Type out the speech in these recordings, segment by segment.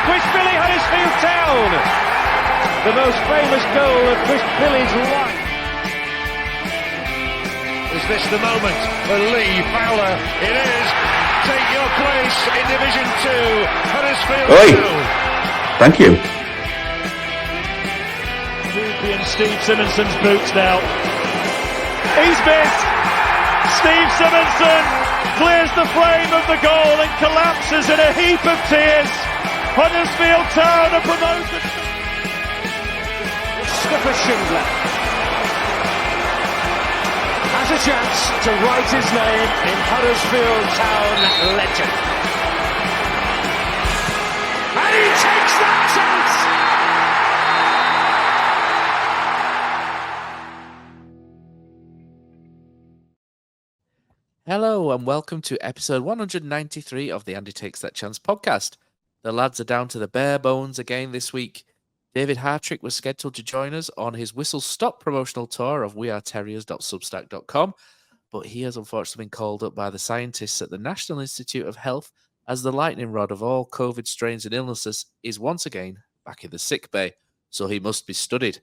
Quishbilly Huddersfield Town. The most famous goal of Quishbilly's life. Is this the moment for Lee Fowler? It is. Take your place in Division 2, Huddersfield Town. Thank you. And Steve Simonson's boots now. He's missed. Steve Simonson clears the frame of the goal and collapses in a heap of tears. Huddersfield Town are promoted. Skipper Schindler has a chance to write his name in Huddersfield Town legend. And he takes that chance! Hello and welcome to episode 193 of the Andy Takes That Chance podcast. The lads are down to the bare bones again this week. David Hartrick was scheduled to join us on his whistle-stop promotional tour of weareterriers.substack.com, but he has unfortunately been called up by the scientists at the National Institute of Health as the lightning rod of all COVID strains and illnesses is once again back in the sick bay, so he must be studied.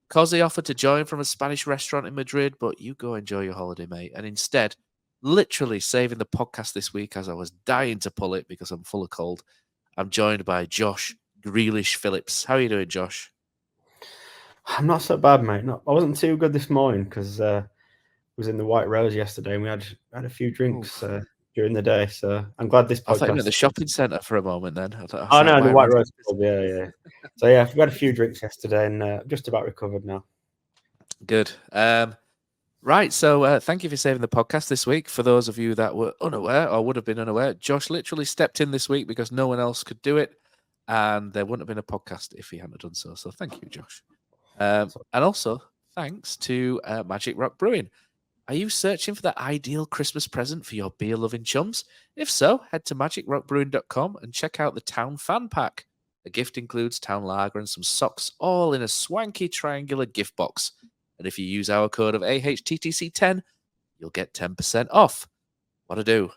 Cozzy offered to join from a Spanish restaurant in Madrid, but you go enjoy your holiday, mate, and instead, literally saving the podcast this week as I was dying to pull it because I'm full of cold, I'm joined by Josh Phillips. How are you doing, Josh? I'm not so bad, mate. I wasn't too good this morning because I was in the White Rose yesterday and we had a few drinks during the day. So I'm glad this podcast... I thought you were at the shopping centre for a moment then. No, the White Rose Club, yeah. So yeah, we had a few drinks yesterday and just about recovered now. Good. Right, so thank you for saving the podcast this week. For those of you that were unaware or would have been unaware, Josh literally stepped in this week because no one else could do it, and there wouldn't have been a podcast if he hadn't done so. So thank you, Josh. And also, thanks to Magic Rock Brewing. Are you searching for the ideal Christmas present for your beer-loving chums? If so, head to magicrockbrewing.com and check out the Town Fan Pack. The gift includes Town Lager and some socks, all in a swanky triangular gift box. And if you use our code of AHTTC10, you'll get 10% off. What a do.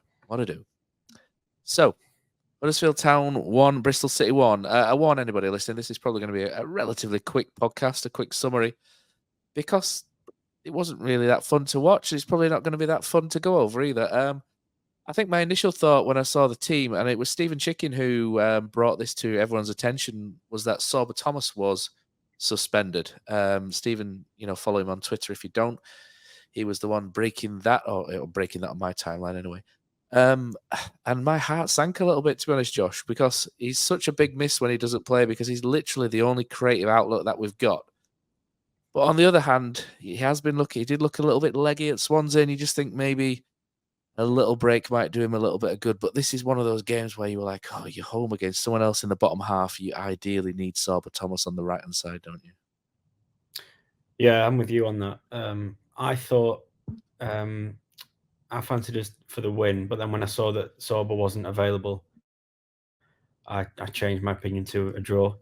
So, Huddersfield Town 1, Bristol City 1. I warn anybody listening, this is probably going to be a relatively quick podcast, a quick summary, because it wasn't really that fun to watch. It's probably not going to be that fun to go over either. I think my initial thought when I saw the team, and it was Stephen Chicken who brought this to everyone's attention, was that Sorba Thomas was suspended. Stephen, follow him on Twitter if you don't. He was the one breaking that on my timeline anyway. And my heart sank a little bit, to be honest, Josh, because he's such a big miss when he doesn't play because he's literally the only creative outlet that we've got. But on the other hand, he has been lucky. He did look a little bit leggy at Swansea, and you just think maybe a little break might do him a little bit of good. But this is one of those games where you were like, oh, you're home against someone else in the bottom half. You ideally need Sorba Thomas on the right-hand side, don't you? Yeah, I'm with you on that. I thought I fancied us for the win, but then when I saw that Sorba wasn't available, I changed my opinion to a draw.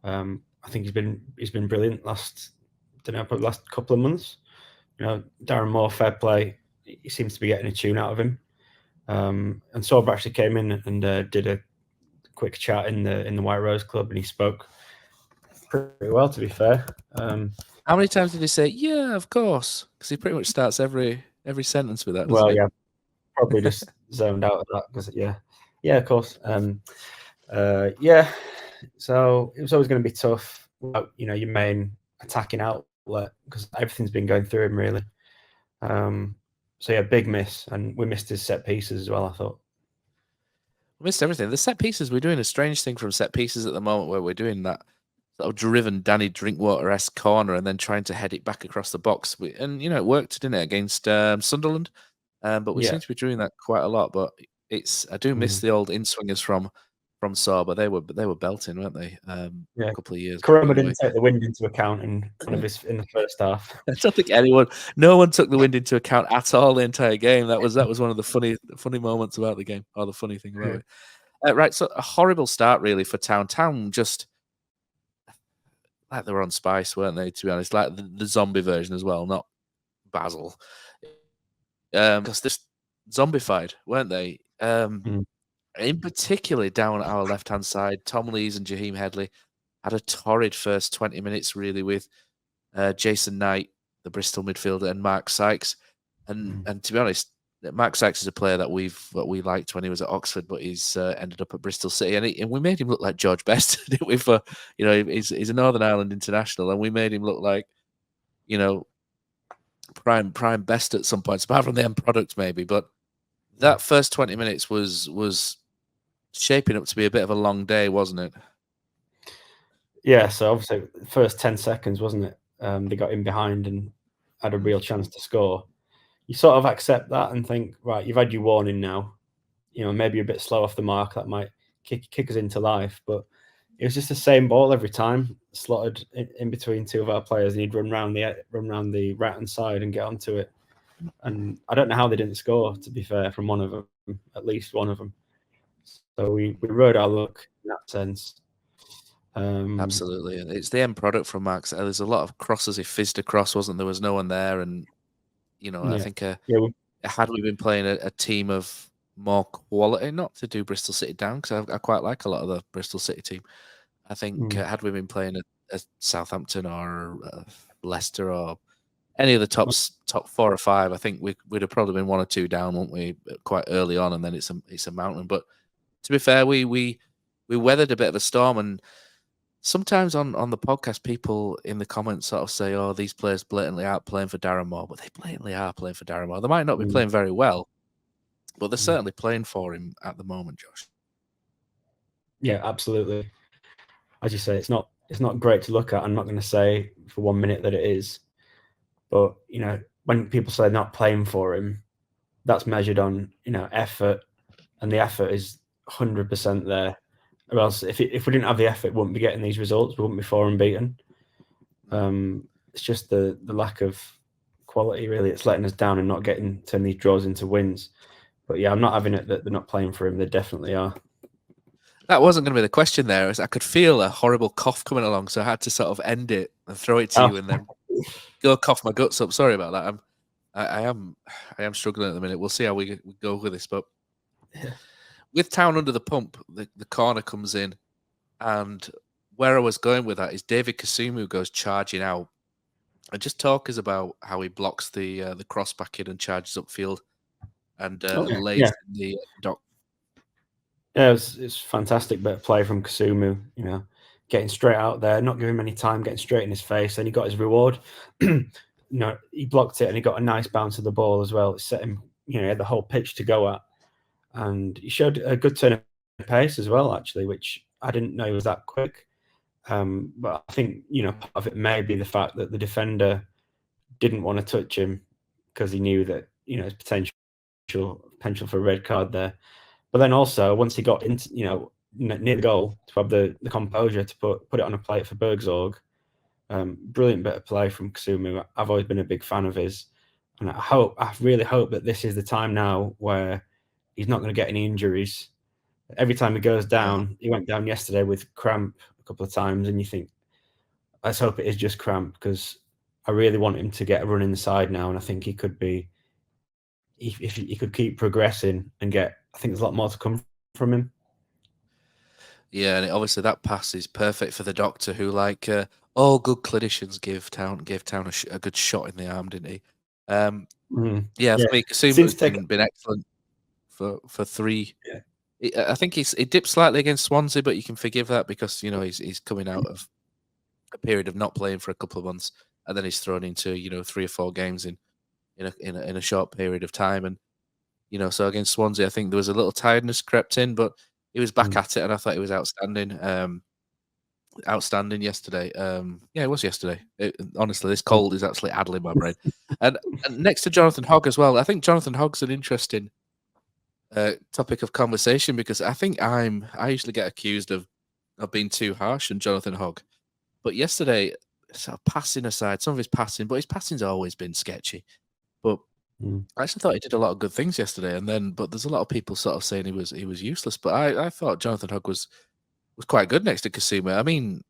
I think he's been brilliant last couple of months. Darren Moore, fair play. He seems to be getting a tune out of him. And Sorba actually came in and did a quick chat in the White Rose Club, and he spoke pretty well, to be fair. How many times did he say, yeah, of course? Because he pretty much starts every sentence with that. Well, he? Yeah, probably just zoned out of that because, yeah, of course. Yeah, so it was always going to be tough without, your main attacking outlet because everything's been going through him, really. So, yeah, big miss, and we missed his set pieces as well, I thought. We missed everything. The set pieces, we're doing a strange thing from set pieces at the moment where we're doing that sort of driven Danny Drinkwater-esque corner and then trying to head it back across the box. And, it worked, didn't it, against Sunderland? But we seem to be doing that quite a lot. But I do miss the old in-swingers from Sorba. They were belting, weren't they? A couple of years ago. Karama didn't take the wind into account in the first half. I don't think no one took the wind into account at all the entire game. That was one of the funny moments about the game, or the funny thing about it. Right, so a horrible start really for Town. Town just like they were on spice, weren't they? To be honest, like the zombie version as well, not Basil, because they're zombified, weren't they? in particular down our left-hand side, Tom Lees and Jaheim Headley had a torrid first 20 minutes, really, with Jason Knight, the Bristol midfielder, and Mark Sykes. And to be honest, Mark Sykes is a player that we liked when he was at Oxford, but he's ended up at Bristol City, and we made him look like George Best, didn't we? For he's a Northern Ireland international, and we made him look like prime Best at some points, apart from the end product maybe. But that first 20 minutes was shaping up to be a bit of a long day, wasn't it? Yeah, so obviously the first 10 seconds, wasn't it? They got in behind and had a real chance to score. You sort of accept that and think, right, you've had your warning now. Maybe a bit slow off the mark. That might kick us into life. But it was just the same ball every time, slotted in between two of our players, and he'd run round the right-hand side and get onto it. And I don't know how they didn't score, to be fair, from one of them, at least one of them. So we rode our luck in that sense. Absolutely. It's the end product from Max. There's a lot of crosses he fizzed across, wasn't there? Was no one there. And, I think had we been playing a team of more quality, not to do Bristol City down, because I quite like a lot of the Bristol City team. I think had we been playing a Southampton or Leicester or any of the top 4 or 5, I think we'd have probably been 1 or 2 down, wouldn't we, quite early on, and then it's a mountain. But to be fair, we weathered a bit of a storm, and sometimes on the podcast, people in the comments sort of say, "Oh, these players blatantly aren't playing for Darren Moore," but they blatantly are playing for Darren Moore. They might not be playing very well, but they're certainly playing for him at the moment, Josh. Yeah, absolutely. As you say, it's not great to look at. I'm not going to say for 1 minute that it is, but when people say they're not playing for him, that's measured on effort, and the effort is 100% there. Or else, if we didn't have the effort, we wouldn't be getting these results. We wouldn't be 4 unbeaten. It's just the lack of quality, really. It's letting us down and not turning these draws into wins. But yeah, I'm not having it that they're not playing for him. They definitely are. That wasn't going to be the question there. I could feel a horrible cough coming along, so I had to sort of end it and throw it to you, and then go cough my guts up. Sorry about that. I am struggling at the minute. We'll see how we go with this, but. Yeah. With Town under the pump, the corner comes in, and where I was going with that is David Kasumu goes charging out, and just talk us about how he blocks the cross back in and charges upfield, and lays in the dock. Yeah, it's fantastic bit of play from Kasumu. Getting straight out there, not giving him any time, getting straight in his face, and he got his reward. He blocked it, and he got a nice bounce of the ball as well. It set him, he had the whole pitch to go at. And he showed a good turn of pace as well, actually, which I didn't know he was that quick. But I think, part of it may be the fact that the defender didn't want to touch him because he knew that, his potential for a red card there. But then also, once he got into, near the goal, to have the composure to put it on a plate for Bergzorg, brilliant bit of play from Kasumu. I've always been a big fan of his. And I really hope that this is the time now where he's not going to get any injuries. Every time he goes down, he went down yesterday with cramp a couple of times, and you think, let's hope it is just cramp, because I really want him to get a run inside now, and I think he could be, if he could keep progressing and I think there's a lot more to come from him. Yeah, and obviously that pass is perfect for the doctor, who, all good clinicians, give Town a good shot in the arm, didn't he? For me, Kasumu's been excellent. For 3, I think he dipped slightly against Swansea, but you can forgive that because he's coming out of a period of not playing for a couple of months, and then he's thrown into 3 or 4 games in a short period of time, and so against Swansea, I think there was a little tiredness crept in, but he was back at it, and I thought he was outstanding. Outstanding yesterday. It was yesterday. Honestly, this cold is actually addling my brain. and next to Jonathan Hogg as well, I think Jonathan Hogg's an interesting topic of conversation, because I think I usually get accused of being too harsh on Jonathan Hogg, but yesterday, sort of passing aside some of his passing, but his passing's always been sketchy. But I actually thought he did a lot of good things yesterday, but there's a lot of people sort of saying he was useless. But I thought Jonathan Hogg was quite good next to Kasumu. I mean,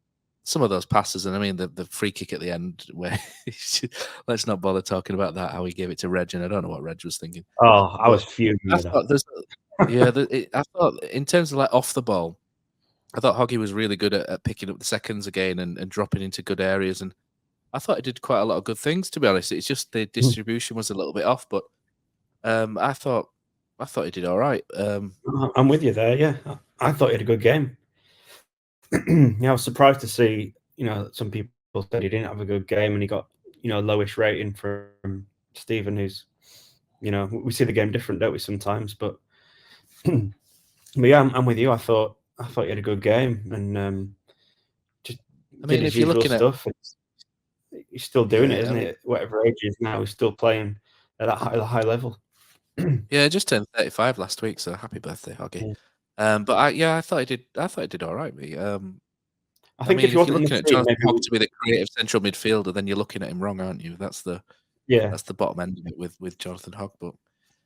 some of those passes, and I mean the free kick at the end where let's not bother talking about that, how he gave it to Reg, and I don't know what Reg was thinking. Oh, I was fuming. Yeah, I thought in terms of like off the ball, I thought Hoggy was really good at picking up the seconds again and dropping into good areas, and I thought he did quite a lot of good things. To be honest, it's just the distribution was a little bit off, but I thought he did all right. I'm with you there. Yeah, I thought he had a good game. Yeah, I was surprised to see, some people said he didn't have a good game and he got, lowish rating from Stephen, who's, we see the game different, don't we, sometimes? But, but yeah, I'm with you. I thought he had a good game and just I did mean, his if you're usual looking at stuff. He's still doing it, I isn't mean, it? Whatever age he is now, he's still playing at that high level. yeah, just turned 35 last week, so happy birthday, Hoggy. Yeah. But I thought he did. I thought he did all right. Me. I I think mean, if he if you're wasn't in looking the at team, Jonathan Hogg maybe to be the creative central midfielder, then you're looking at him wrong, aren't you? That's the yeah, bottom end of it with Jonathan Hogg. But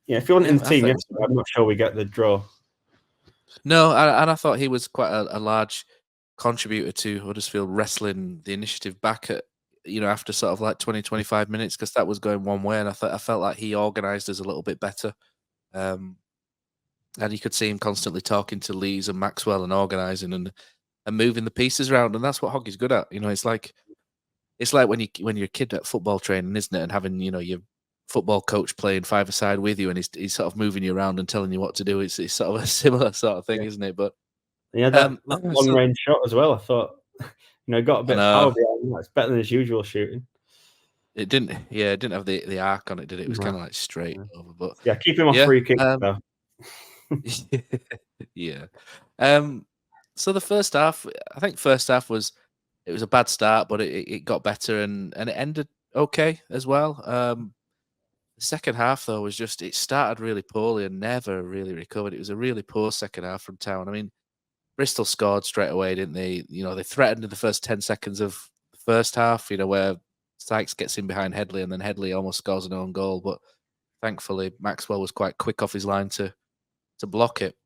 if he wasn't in the I team thought yesterday, I'm not sure we get the draw. no, and I thought he was quite a large contributor to Huddersfield wrestling the initiative back at after sort of like 20, 25 minutes, because that was going one way, and I felt like he organised us a little bit better. And you could see him constantly talking to Lees and Maxwell and organising and moving the pieces around, and that's what Hoggy's good at. It's like when you're a kid at football training, isn't it? And having your football coach playing five-a-side with you, and he's sort of moving you around and telling you what to do. It's sort of a similar sort of thing, isn't it? But Yeah, that long range shot as well. I thought, got a bit of power behind it. It's better than his usual shooting. It didn't have the arc on it, did it? It was kind of like straight over. But yeah, keep him off free kicks though. Yeah. So the first half, I think it was a bad start, but it got better and it ended okay as well. The second half though was just it started really poorly and never really recovered. It was a really poor second half from Town. I mean, Bristol scored straight away, didn't they? They threatened in the first 10 seconds of the first half, where Sykes gets in behind Headley and then Headley almost scores an own goal, but thankfully Maxwell was quite quick off his line to block it.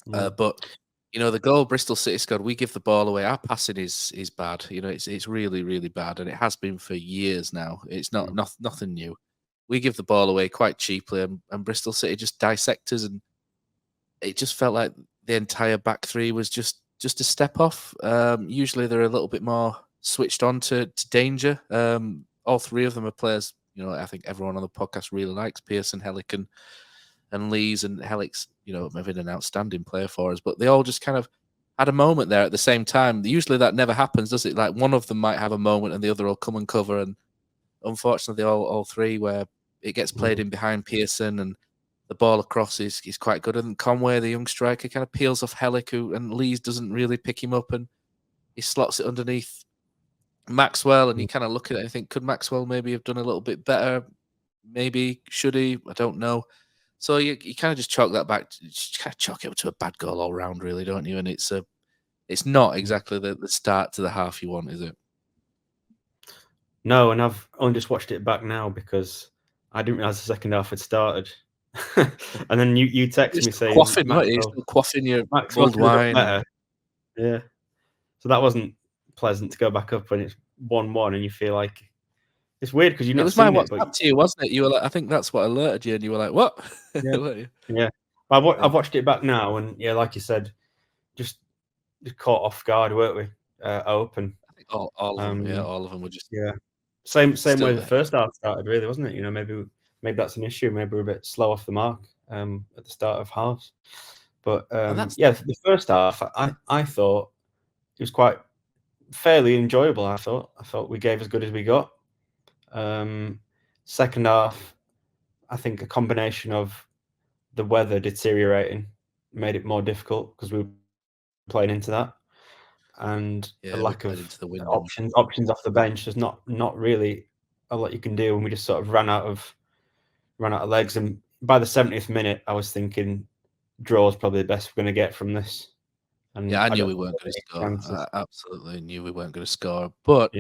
But the goal Bristol City scored, we give the ball away. Our passing is bad. It's really, really bad, and it has been for years now. It's nothing new. We give the ball away quite cheaply, and Bristol City just dissect us, and it just felt like the entire back three was just a step off. Usually they're a little bit more switched on to danger. All three of them are players. I think everyone on the podcast really likes Pearson, Hellick, and Lees, and Hellick's, have been an outstanding player for us, but they all just kind of had a moment there at the same time. Usually that never happens, does it? Like one of them might have a moment and the other will come and cover, and unfortunately all three, where it gets played in behind Pearson and the ball across is quite good, and Conway, the young striker, kind of peels off Hellick, and Lees doesn't really pick him up, and he slots it underneath Maxwell, and you kind of look at it and think, could Maxwell maybe have done a little bit better? Maybe, should he? I don't know. So you kind of just chalk that back, just kind of chalk it up to a bad goal all round, really, don't you? And it's not exactly the start to the half you want, is it? No, and I've only just watched it back now because I didn't realize the second half had started. And then you text me saying, quaffing, right? You're still quaffing your mulled wine. Yeah. So that wasn't pleasant to go back up when it's 1-1 and you feel like it's weird because you're not. It was my WhatsApp to you, wasn't it? You were like, I think that's what alerted you, and you were like, "What?" Yeah. I've watched it back now, and yeah, like you said, just caught off guard, weren't we? Open. I think all of them, all of them were just same way the first half started, really, wasn't it? Maybe that's an issue. Maybe we're a bit slow off the mark at the start of halves. But the first half, I thought it was quite fairly enjoyable. I thought we gave as good as we got. Second half, I think a combination of the weather deteriorating made it more difficult because we were playing into that, and a lack of options off the bench. There's not really a lot you can do, and we just sort of ran out of legs. And by the 70th minute, I was thinking draw is probably the best we're going to get from this. And I knew we weren't going to score. I absolutely knew we weren't going to score, but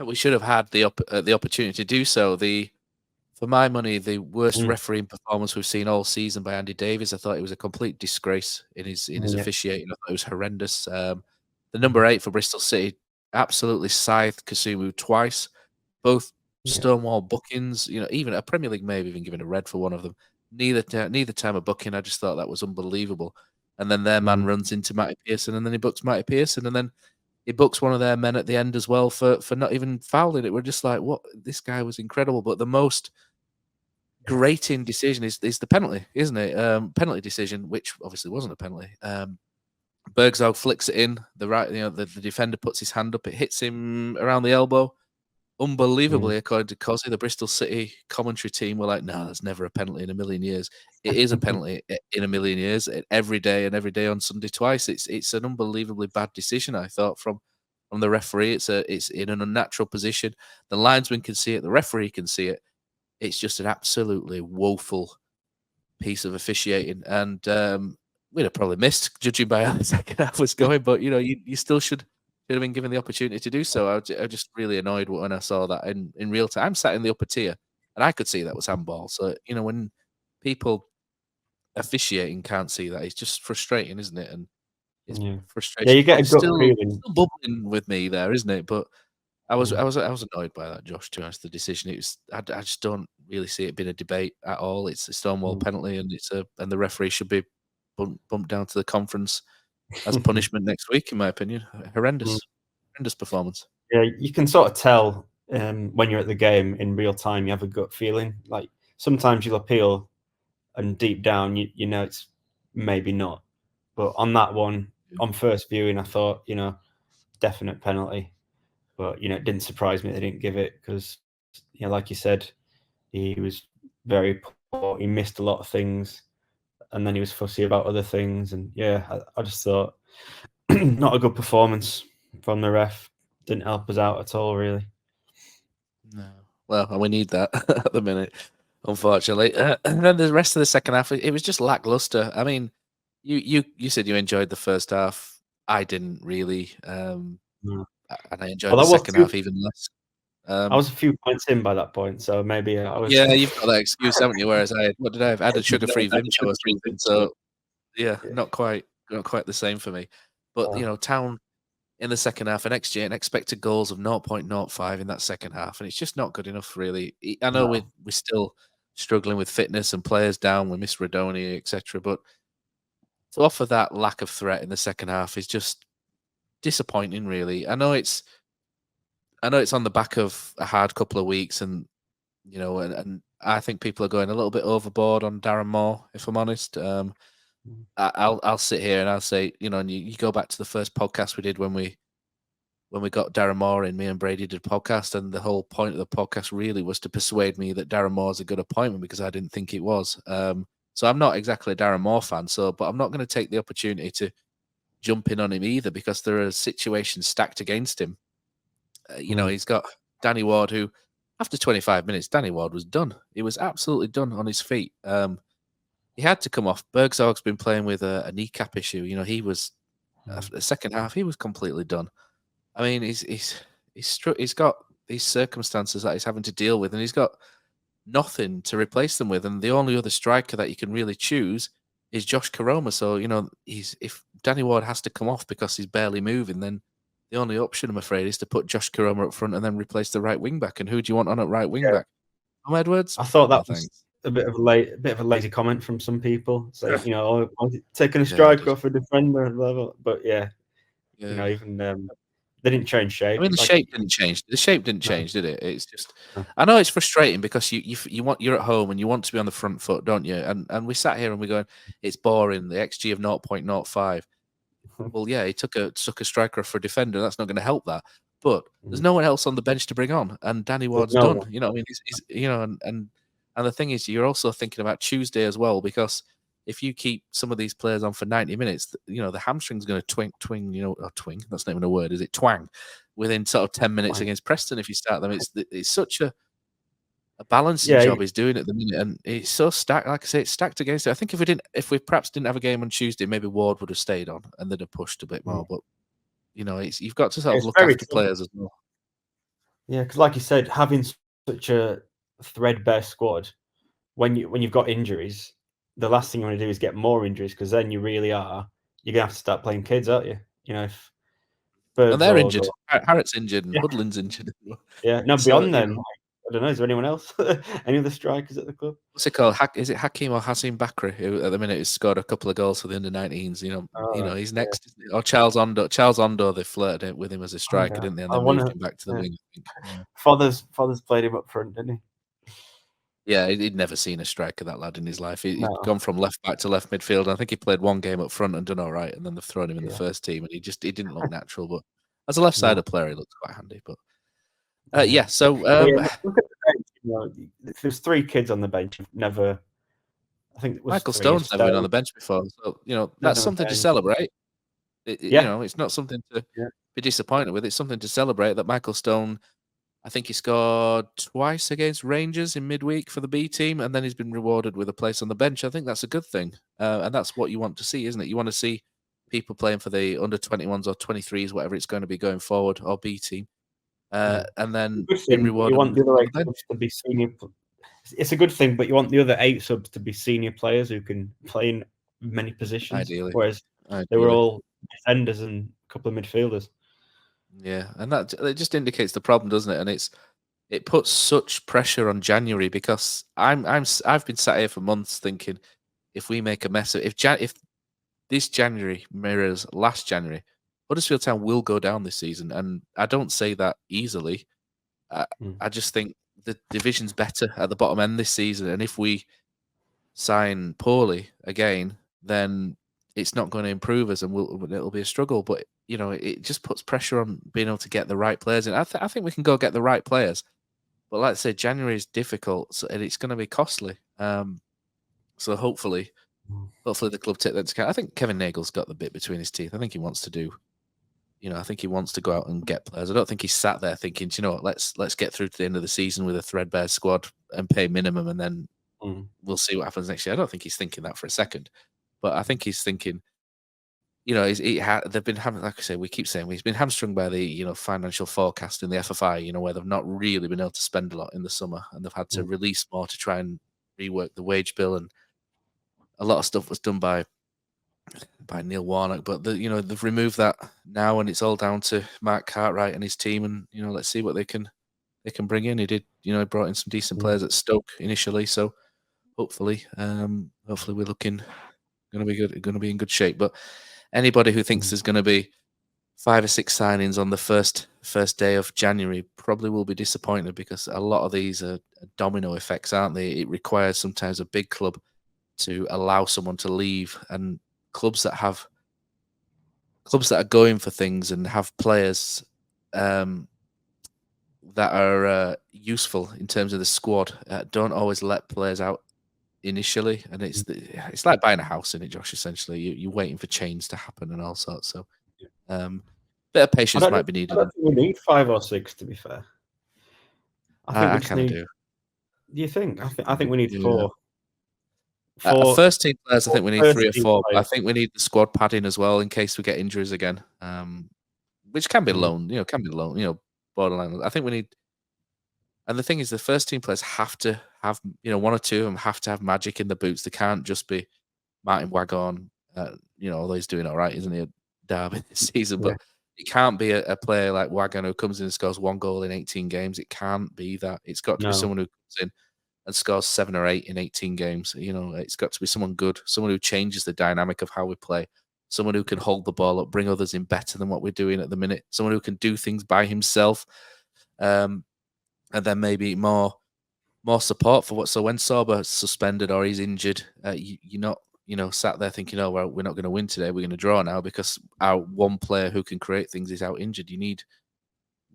we should have had the opportunity to do so. For my money, the worst refereeing performance we've seen all season by Andy Davies. I thought it was a complete disgrace in his officiating. I thought it was horrendous. The number 8 for Bristol City absolutely scythed Kasumu twice, both stonewall bookings. Even a Premier League may have even given a red for one of them. neither time of booking. I just thought that was unbelievable. And then their man runs into Matty Pearson, and then he books Matty Pearson, and then he books one of their men at the end as well for not even fouling it. We're just like, what? This guy was incredible. But the most grating decision is the penalty, isn't it? Penalty decision, which obviously wasn't a penalty. Bergzog flicks it in. The defender puts his hand up. It hits him around the elbow. Unbelievably, according to Cosy, the Bristol City commentary team were like, "No, there's never a penalty in a million years." It is a penalty in a million years, every day on Sunday twice. It's an unbelievably bad decision, I thought, from the referee. It's in an unnatural position. The linesman can see it. The referee can see it. It's just an absolutely woeful piece of officiating, and we'd have probably missed, judging by how the second half was going. But you still should have been given the opportunity to do so. I was just really annoyed when I saw that in real time. I'm sat in the upper tier, and I could see that was handball. So when people officiating can't see that, it's just frustrating, isn't it? And it's frustrating. Yeah, you get a gut feeling. Still bubbling with me there, isn't it? But I was annoyed by that, Josh. To be honest, the decision. I just don't really see it being a debate at all. It's a Stonewall penalty, and and the referee should be bumped down to the conference as punishment next week, in my opinion. Horrendous performance. Yeah, you can sort of tell when you're at the game in real time. You have a gut feeling. Like sometimes you'll appeal, and deep down you know it's maybe not. But on that one, on first viewing, I thought definite penalty. But it didn't surprise me they didn't give it because like you said, he was very poor. He missed a lot of things, and then he was fussy about other things. And I just thought not a good performance from the ref. Didn't help us out at all, really. No. Well, we need that at the minute, unfortunately. And then the rest of the second half, it was just lackluster. I mean, you said you enjoyed the first half. I didn't really, and I enjoyed the second half even less. I was a few points in by that point, so maybe I was. Yeah, you've got that excuse, haven't you? Whereas I had a sugar-free Vimto or something. So yeah, not quite the same for me. But Town in the second half, an XG and expected goals of 0.05 in that second half, and it's just not good enough, really. I know we're still struggling with fitness and players down. We miss Radoni, etc. But to offer that lack of threat in the second half is just disappointing, really. I know it's on the back of a hard couple of weeks, and and I think people are going a little bit overboard on Darren Moore, if I'm honest. I'll sit here and I'll say, and you go back to the first podcast we did when we got Darren Moore in. Me and Brady did a podcast, and the whole point of the podcast really was to persuade me that Darren Moore's a good appointment because I didn't think it was. So I'm not exactly a Darren Moore fan. But I'm not going to take the opportunity to jump in on him either because there are situations stacked against him. He's got Danny Ward, who after 25 minutes, Danny Ward was done. He was absolutely done on his feet. He had to come off. Bergzog's been playing with a kneecap issue. He was after the second half, he was completely done. I mean, he's got these circumstances that he's having to deal with, and he's got nothing to replace them with. And the only other striker that you can really choose is Josh Karoma. So if Danny Ward has to come off because he's barely moving, then the only option, I'm afraid, is to put Josh Karoma up front and then replace the right wing back. And who do you want on at right wing back? Tom Edwards? I thought that was a bit of a lazy comment from some people. So taking a striker off a defender, blah, blah. But even they didn't change shape. I mean, the shape didn't change. The shape didn't change, did it? It's just, I know it's frustrating because you're at home and you want to be on the front foot, don't you? And we sat here and we're going, it's boring. The XG of 0.05. Well, yeah, he took a striker for a defender. That's not going to help that. But there's no one else on the bench to bring on, and Danny Ward's done. What I mean? He's and the thing is, you're also thinking about Tuesday as well, because if you keep some of these players on for 90 minutes, the hamstring's going to twing. Or twing. That's not even a word, is it? Twang. Within sort of 10 minutes against Preston, if you start them, it's such a balancing job he's doing at the minute, and it's so stacked. Like I say, it's stacked against it. I think if we perhaps didn't have a game on Tuesday, maybe Ward would have stayed on and they'd have pushed a bit more. But you've got to sort of look after players as well. Yeah, because like you said, having such a threadbare squad, when you've got injuries, the last thing you want to do is get more injuries, because then you're gonna have to start playing kids, aren't you? If and they're injured. Harriet's injured and Woodland's injured. Yeah, no, beyond them, I don't know. Is there anyone else? Any other strikers at the club? What's it called? Is it Hakim or Hassim Bakri, who at the minute has scored a couple of goals for the under-19s? Oh, He's yeah. next, isn't he? Or Charles Ondo. Charles Ondo, they flirted with him as a striker, Ondo. didn't they? And I then moved wanna. him back to the Yeah. wing. I think. Yeah. Father's played him up front, didn't Yeah, he'd never seen a striker, that lad, in his life. he? He'd No. gone from left back to left midfield. And I think he played one game up front and done all right, and then they've thrown him in the Yeah. first team, and he didn't look natural. But as a left-sided player, he looks quite handy. But yeah, so Yeah, look at the bench. There's 3 kids on the bench. Never. I think it was Michael 3. Stone's never been on the bench before, so that's Never something to been. celebrate. Yeah. It's not something to Yeah. be disappointed with. It's something to celebrate that Michael Stone, I think he scored twice against Rangers in midweek for the B team, and then he's been rewarded with a place on the bench. I think that's a good thing, and that's what you want to see, isn't it? You want to see people playing for the under-21s or 23s, whatever it's going to be going forward, or B team, and then being rewarded. You want the with other on 8 the bench. subs to be senior. It's a good thing, but you want the other 8 subs to be senior players who can play in many positions. Ideally. Whereas they were all defenders and a couple of midfielders. Yeah, and that it just indicates the problem, doesn't it? And it puts such pressure on January, because I've been sat here for months thinking, if we make a mess of if this January mirrors last January, Huddersfield Town will go down this season, and I don't say that easily. I just think the division's better at the bottom end this season, and if we sign poorly again, then it's not going to improve us, and it'll be a struggle. But it just puts pressure on being able to get the right players in. I think we can go get the right players, but like I say, January is difficult, and it's going to be costly. So hopefully the club take that into account. I think Kevin Nagel's got the bit between his teeth. I think he wants to do. I think he wants to go out and get players. I don't think he's sat there thinking, do you know what, let's get through to the end of the season with a threadbare squad and pay minimum, and then we'll see what happens next year. I don't think he's thinking that for a second, but I think he's thinking, they've been having, like I say, we keep saying he's been hamstrung by the financial forecast in the FFI, where they've not really been able to spend a lot in the summer, and they've had to release more to try and rework the wage bill, and a lot of stuff was done by Neil Warnock, but they've removed that now, and it's all down to Mark Cartwright and his team, and let's see what they can bring in. He did, brought in some decent players at Stoke initially, so hopefully we're looking going to be good, going to be in good shape. But anybody who thinks there's going to be 5 or 6 signings on the first day of January probably will be disappointed, because a lot of these are domino effects, aren't they? It requires sometimes a big club to allow someone to leave, and clubs that are going for things and have players that are useful in terms of the squad don't always let players out initially, and it's like buying a house, in it, Josh. Essentially, you're waiting for change to happen and all sorts. So, bit of patience might be needed. I don't think we need 5 or 6, to be fair. I think we just need. Do you think? I think we need 4. First team players, I think we need 3 or 4. But I players. think we need the squad padding as well, in case we get injuries again, which can be loan, borderline. I think we need. And the thing is, the first team players have to have, 1 or 2 of them have to have magic in the boots. They can't just be Martin Waghorn, although he's doing all right, isn't he, at Derby this season? But it can't be a player like Waghorn who comes in and scores 1 goal in 18 games. It can't be that. It's got to be someone who comes in and scores 7 or 8 in 18 games. It's got to be someone good, someone who changes the dynamic of how we play, someone who can hold the ball up, bring others in better than what we're doing at the minute, someone who can do things by himself, and then maybe more support for what. So when Sorba's suspended or he's injured, you're not sat there thinking, oh, well, we're not going to win today, we're going to draw now because our one player who can create things is out injured. We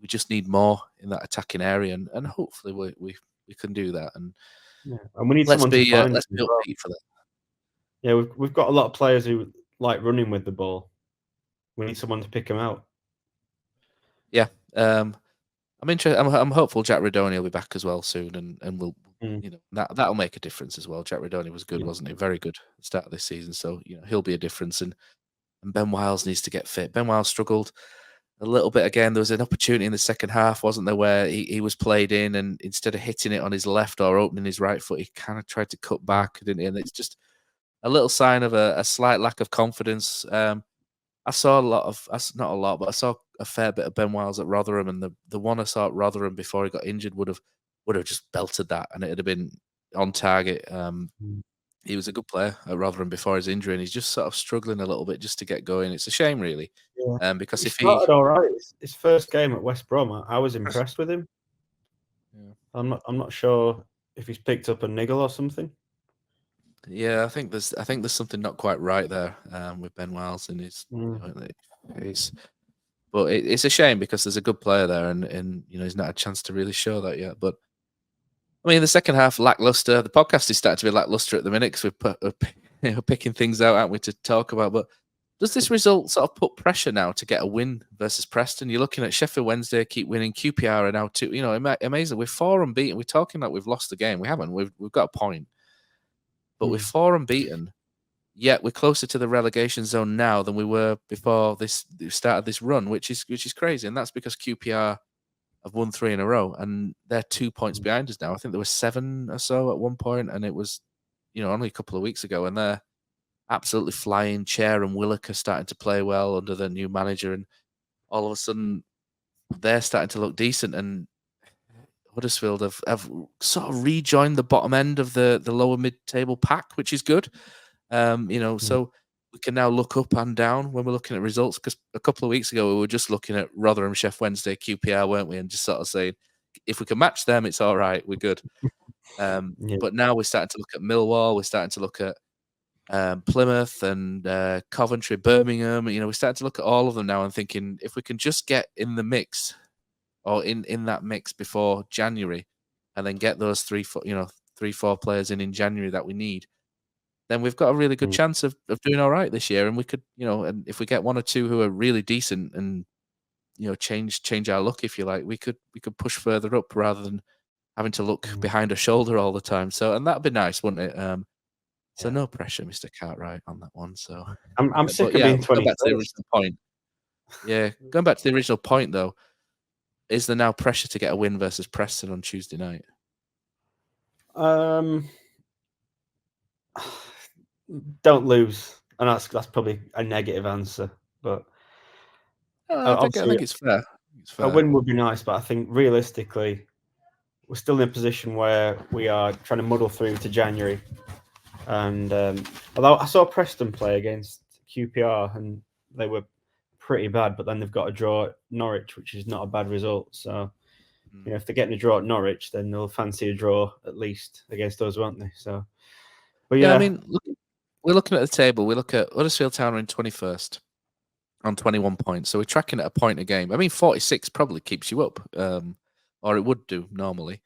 just need more in that attacking area, and hopefully we can do that. And we need someone to find. Let's be upbeat for that. Yeah, we've got a lot of players who like running with the ball. We need someone to pick them out. Yeah, I'm interested. I'm hopeful Jack Redoni will be back as well soon, and we'll that'll make a difference as well. Jack Redoni was good, wasn't he? Very good at the start of this season, so he'll be a difference. And Ben Wiles needs to get fit. Ben Wiles struggled a little bit again. There was an opportunity in the second half, wasn't there, where he was played in, and instead of hitting it on his left or opening his right foot, he kind of tried to cut back, didn't he? And it's just a little sign of a slight lack of confidence. I saw not a lot, but I saw a fair bit of Ben Wiles at Rotherham, and the one I saw at Rotherham before he got injured would have would have just belted that, and it'd have been on target. Mm. He was a good player at Rotherham before his injury, and he's just sort of struggling a little bit just to get going. It's a shame, really, Yeah. because He if he, started all right. His first game at West Brom, I was impressed with him. Yeah. I'm not sure if he's picked up a niggle or something. yeah, I think there's something not quite right there with Ben Wiles and his, but it's a shame because there's a good player there, and he's not had a chance to really show that yet. But I mean, the second half lackluster. The podcast is starting to be lackluster at the minute because we're picking things out, aren't we, to talk about? But does this result sort of put pressure now to get a win versus Preston? You're looking at Sheffield Wednesday keep winning. QPR are now two. Amazing. We're 4 unbeaten. We're talking like we've lost the game. We haven't. We've got a point, but we're 4 unbeaten. Yet we're closer to the relegation zone now than we were before the start of this run, which is crazy, and that's because QPR have won 3 in a row, and they're 2 points behind us now. I think there were 7 or so at one point, and it was, only a couple of weeks ago, and they're absolutely flying. Chair and Willock are starting to play well under the new manager, and all of a sudden they're starting to look decent. And Huddersfield have sort of rejoined the bottom end of the lower mid-table pack, which is good. So we can now look up and down when we're looking at results, because a couple of weeks ago we were just looking at Rotherham, Sheffield Wednesday, QPR, weren't we? And just sort of saying, if we can match them, it's all right, we're good. But now we're starting to look at Millwall, we're starting to look at Plymouth and Coventry, Birmingham. We're starting to look at all of them now and thinking, if we can just get in the mix, or in that mix before January, and then get those 3-4 players in January that we need, then we've got a really good chance of doing all right this year. And we could, and if we get 1 or 2 who are really decent and, change our luck, if you like, we could push further up rather than having to look behind our shoulder all the time. So, and that'd be nice, wouldn't it? So no pressure, Mr. Cartwright, on that one. So I'm sick of being 21st. Going back to the original point. Yeah, going back to the original point though, is there now pressure to get a win versus Preston on Tuesday night? Don't lose, and that's probably a negative answer, but I think it's fair. A win would be nice, but I think realistically, we're still in a position where we are trying to muddle through to January. And although I saw Preston play against QPR, and they were pretty bad, but then they've got a draw at Norwich, which is not a bad result. So, if they're getting a draw at Norwich, then they'll fancy a draw at least against us, won't they? So, but I mean, we're looking at the table. We look at Huddersfield Town are in 21st on 21 points. So we're tracking at a point a game. I mean, 46 probably keeps you up, or it would do normally.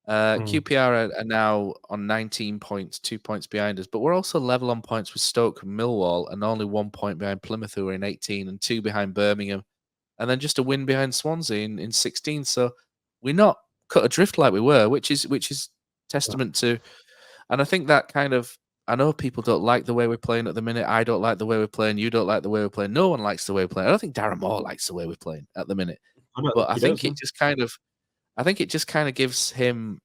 QPR are now on 19 points, 2 points behind us, but we're also level on points with Stoke and Millwall, and only 1 point behind Plymouth, who are in 18, and 2 behind Birmingham, and then just a win behind Swansea in 16. So we're not cut adrift like we were, which is testament to, and I think that kind of, I know people don't like the way we're playing at the minute. I don't like the way we're playing. You don't like the way we're playing. No one likes the way we're playing. I don't think Darren Moore likes the way we're playing at the minute. But I think it just kind of gives him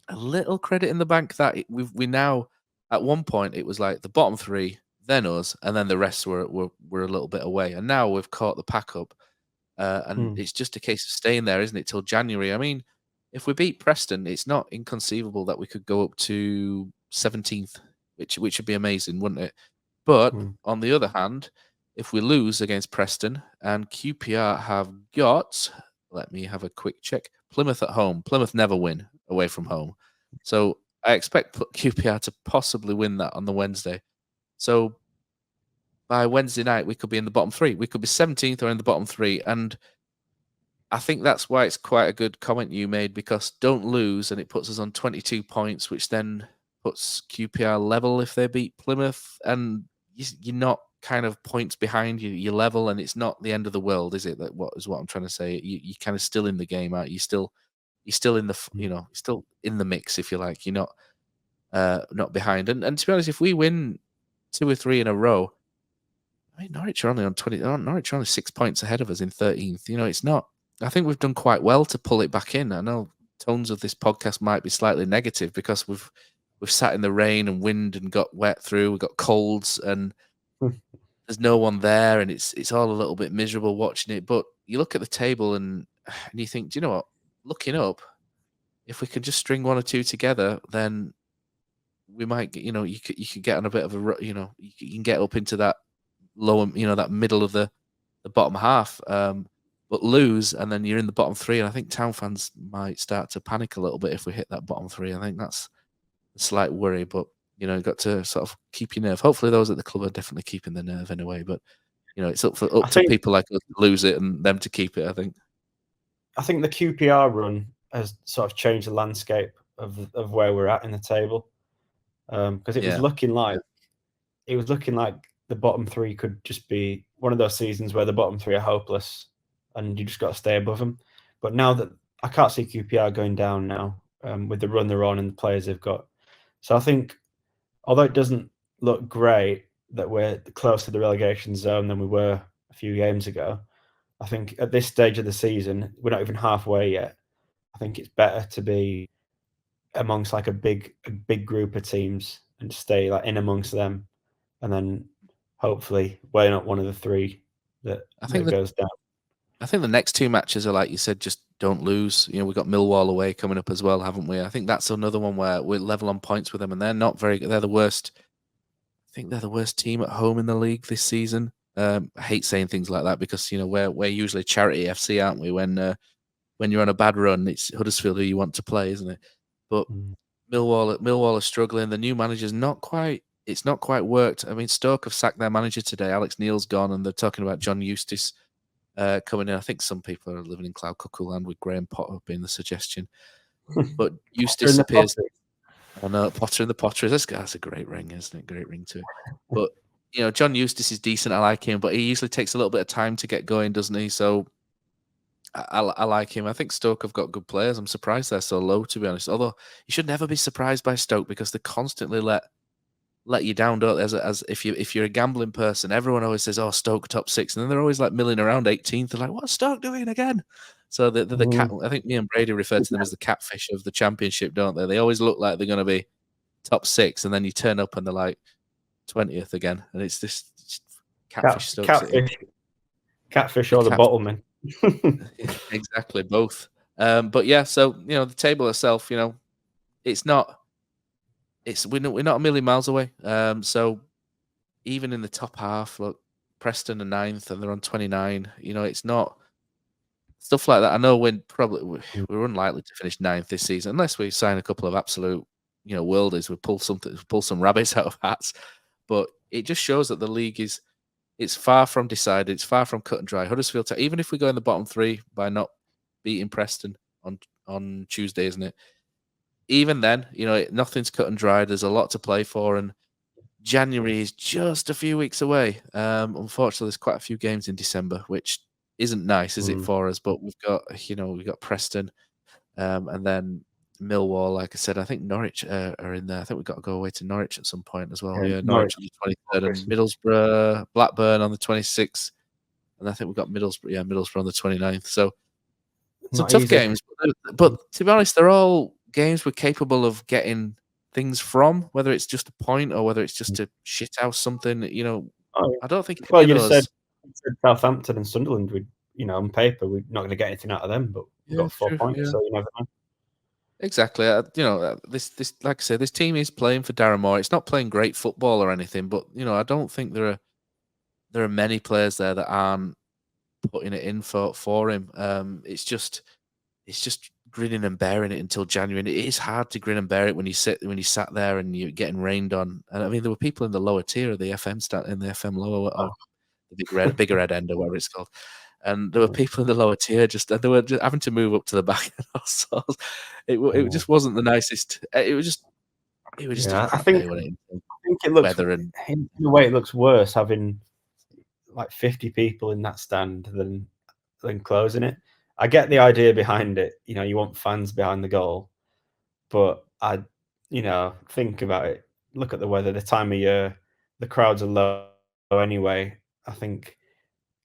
a little credit in the bank that we now, at one point it was like the bottom 3, then us, and then the rest were a little bit away. And now we've caught the pack up, and it's just a case of staying there, isn't it, till January? I mean, if we beat Preston, it's not inconceivable that we could go up to 17th, which would be amazing, wouldn't it? But on the other hand, if we lose against Preston, and QPR have got, let me have a quick check, Plymouth at home. Plymouth never win away from home. So I expect QPR to possibly win that on the Wednesday. So by Wednesday night, we could be in the bottom 3. We could be 17th or in the bottom 3. And I think that's why it's quite a good comment you made, because don't lose, and it puts us on 22 points, which then puts QPR level if they beat Plymouth, and you're not kind of points behind you. You're level, and it's not the end of the world, is it? That what I'm trying to say. You're kind of still in the game, aren't you? You're still in the still in the mix, if you like. You're not behind. And to be honest, if we win 2 or 3 in a row, I mean, Norwich are only on 20. Norwich are only 6 points ahead of us in 13th. It's not. I think we've done quite well to pull it back in. I know tones of this podcast might be slightly negative because we've sat in the rain and wind and got wet through. We've got colds and there's no one there, and it's all a little bit miserable watching it. But you look at the table and you think, do you know what? Looking up, if we could just string one or two together, then we might get, you could get on a bit of a, you can get up into that lower, that middle of the bottom half, but lose, and then you're in the bottom three. And I think Town fans might start to panic a little bit if we hit that bottom three. I think that's a slight worry, but you've got to sort of keep your nerve. Hopefully, those at the club are definitely keeping their nerve anyway. But it's up to people like us to lose it and them to keep it. I think the QPR run has sort of changed the landscape of where we're at in the table, because it was looking like the bottom three could just be one of those seasons where the bottom three are hopeless and you just got to stay above them. But now that I can't see QPR going down now, with the run they're on and the players they've got. So I think, although it doesn't look great that we're closer to the relegation zone than we were a few games ago, I think at this stage of the season, we're not even halfway yet. I think it's better to be amongst like a big group of teams and stay like in amongst them, and then hopefully we're not one of the three that goes down. I think the next two matches are, like you said, just don't lose. We've got Millwall away coming up as well, haven't we? I think that's another one where we're level on points with them, and they're not very good. They're the worst. I think they're the worst team at home in the league this season. I hate saying things like that because we're usually charity FC, aren't we? When you're on a bad run, it's Huddersfield who you want to play, isn't it? But Millwall are struggling. The new manager's not quite. It's not quite worked. I mean, Stoke have sacked their manager today. Alex Neil's gone, and they're talking about John Eustace coming in. I think some people are living in cloud cuckoo land with Graham Potter being the suggestion. But Eustace appears. I know, Potter in the Potter. That's a great ring, isn't it? Great ring to it. But John Eustace is decent. I like him, but he usually takes a little bit of time to get going, doesn't he? So I like him. I think Stoke have got good players. I'm surprised they're so low, to be honest. Although you should never be surprised by Stoke because they constantly let you down, don't they? As if you're a gambling person, everyone always says, "Oh, Stoke top six," and then they're always like milling around 18th. They're like, "What's Stoke doing again?" So the cat. I think me and Brady refer to them as the catfish of the Championship, don't they? They always look like they're going to be top six, and then you turn up and they're like 20th again, and it's just catfish Stoke. Catfish or the bottlemen. Exactly, both. But yeah, so the table itself, it's not. We're not a million miles away. So even in the top half, look, Preston are 9th and they're on 29. It's not stuff like that. I know we're unlikely to finish 9th this season unless we sign a couple of absolute, worldies. We pull some rabbits out of hats. But it just shows that the league it's far from decided. It's far from cut and dry. Huddersfield, even if we go in the bottom three by not beating Preston on Tuesday, isn't it? Even then, nothing's cut and dry. There's a lot to play for, and January is just a few weeks away. Unfortunately, there's quite a few games in December, which isn't nice, is it, for us? But we've got Preston, and then Millwall. Like I said, I think Norwich are in there. I think we've got to go away to Norwich at some point as well. Yeah, Norwich on the 23rd, and Middlesbrough, Blackburn on the 26th, and I think we've got Middlesbrough on the 29th. So some tough games, but to be honest, they're all games we're capable of getting things from, whether it's just a point or whether it's just to shit out something. I don't think. Well, you said Southampton and Sunderland. On paper, we're not going to get anything out of them, but we've got 4 points, so you never know. Exactly. This like I say, this team is playing for Darren Moore. It's not playing great football or anything, but I don't think there are many players there that aren't putting it in for him. It's just grinning and bearing it until January. And it is hard to grin and bear it when you sat there and you're getting rained on. And I mean, there were people in the lower tier of the FM in the FM lower, or the bigger red end or whatever it's called. And there were people in the lower tier they were just having to move up to the back. It just wasn't the nicest. It was just. I think it looks in a way it looks worse having like 50 people in that stand than closing it. I get the idea behind it. You want fans behind the goal, but I think about it. Look at the weather, the time of year, the crowds are low anyway. I think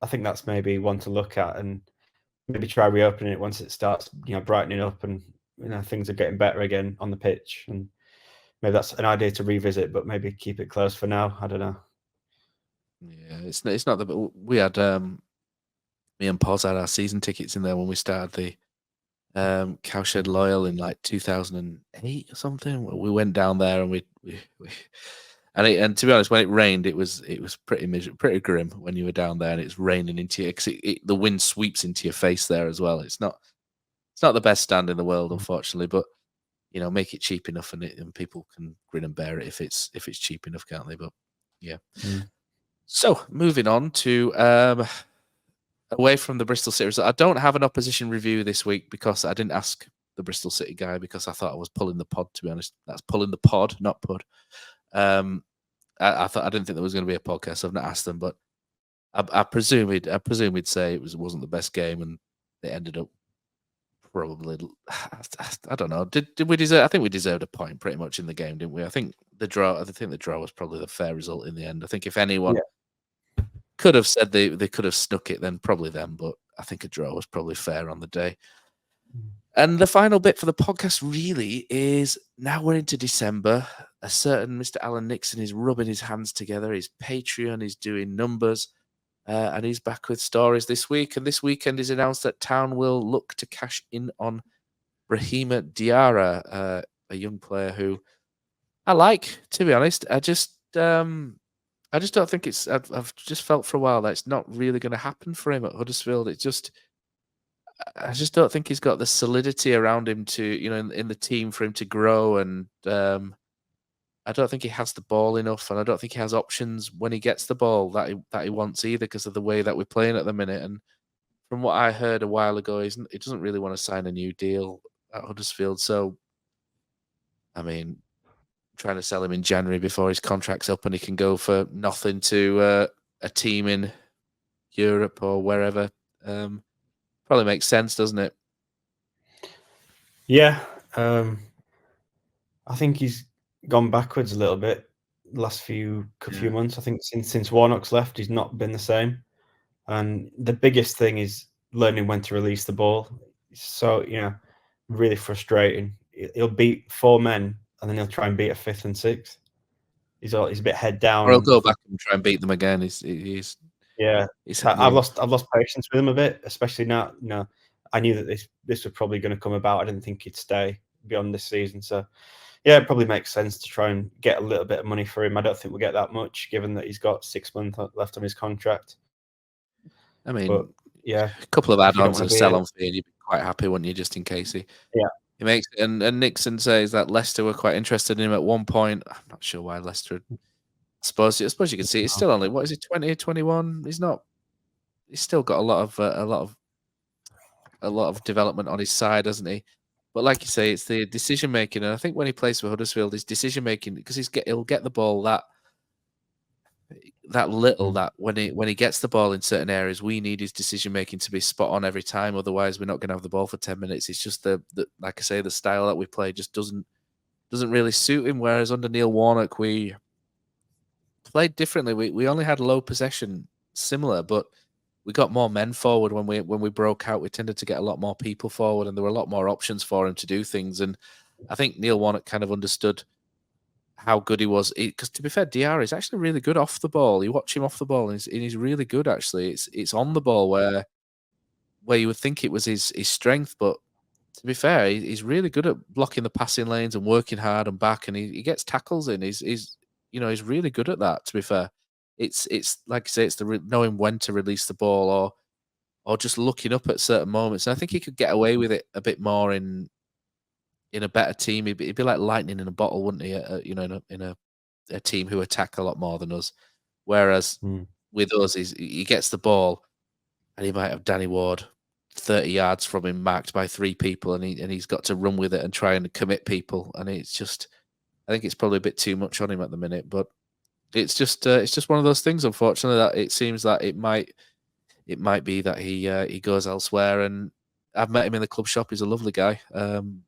that's maybe one to look at and maybe try reopening it once it starts, brightening up and things are getting better again on the pitch. And maybe that's an idea to revisit, but maybe keep it closed for now. I don't know. Yeah, it's not that we had me and Poz had our season tickets in there when we started Cowshed Loyal in like 2008 or something. We went down there and and to be honest, when it rained, it was pretty grim when you were down there and it's raining into you. 'Cause the wind sweeps into your face there as well. It's not the best stand in the world, unfortunately, but make it cheap enough and people can grin and bear it if it's cheap enough, can't they? But yeah. So moving on to away from the Bristol City. I don't have an opposition review this week because I didn't ask the Bristol City guy because I thought I was pulling the pod, to be honest. That's pulling the pod, not pud. I didn't think there was going to be a podcast, so I've not asked them, but I presume he'd say it wasn't the best game and it ended up probably, I don't know. Did we deserve? I think we deserved a point pretty much in the game, didn't we? I think the draw was probably the fair result in the end. I think if anyone could have said they could have snuck it, then probably them. But I think a draw was probably fair on the day. And the final bit for the podcast really is now we're into December. A certain Mr. Alan Nixon is rubbing his hands together. His Patreon is doing numbers. And he's back with stories this week. And this weekend is announced that Town will look to cash in on Brahima Diarra, a young player who I like, to be honest. I just don't think it's. I've just felt for a while that it's not really going to happen for him at Huddersfield. I just don't think he's got the solidity around him to, in the team for him to grow. And I don't think he has the ball enough, and I don't think he has options when he gets the ball that he wants either because of the way that we're playing at the minute. And from what I heard a while ago, he doesn't really want to sign a new deal at Huddersfield. So, I mean, trying to sell him in January before his contract's up and he can go for nothing to a team in Europe or wherever probably makes sense, doesn't it? Yeah. I think he's gone backwards a little bit the last few months. I think since Warnock's left, he's not been the same. And the biggest thing is learning when to release the ball. So, really frustrating. He'll beat 4 men and then he'll try and beat a 5th and 6th. He's a bit head down. Or he'll go back and try and beat them again. I've lost patience with him a bit, especially now. I knew that this was probably going to come about. I didn't think he'd stay beyond this season. So, yeah, it probably makes sense to try and get a little bit of money for him. I don't think we'll get that much, given that he's got 6 months left on his contract. I mean, but, yeah, a couple of add-ons and a sell-on fee, and you'd be quite happy, wouldn't you, just in case he makes it. And Nixon says that Leicester were quite interested in him at one point. I'm not sure why Leicester. I suppose you can see it's still only 20 or 21. He's still got a lot of development on his side, hasn't he? But like you say, it's the decision making, and I think when he plays for Huddersfield, his decision making, because he'll get the ball that when he gets the ball in certain areas, we need his decision making to be spot on every time. Otherwise, we're not going to have the ball for 10 minutes. It's just the like I say, the style that we play just doesn't really suit him. Whereas under Neil Warnock, we played differently. We only had low possession, similar, but we got more men forward when we broke out. We tended to get a lot more people forward, and there were a lot more options for him to do things. And I think Neil Warnock kind of understood how good he was. Because to be fair, Diarra is actually really good off the ball. You watch him off the ball, and he's really good. Actually, it's on the ball where you would think it was his strength, but to be fair, he's really good at blocking the passing lanes and working hard and back, and he gets tackles in. He's really good at that. To be fair. It's like I say, it's knowing when to release the ball or just looking up at certain moments. And I think he could get away with it a bit more in a better team. He'd be like lightning in a bottle, wouldn't he? In a team who attack a lot more than us. Whereas with us, he gets the ball and he might have Danny Ward 30 yards from him, marked by 3 people, and he's got to run with it and try and commit people. And I think it's probably a bit too much on him at the minute, but. It's just one of those things, unfortunately, that it seems that it might be that he goes elsewhere. And I've met him in the club shop. He's a lovely guy.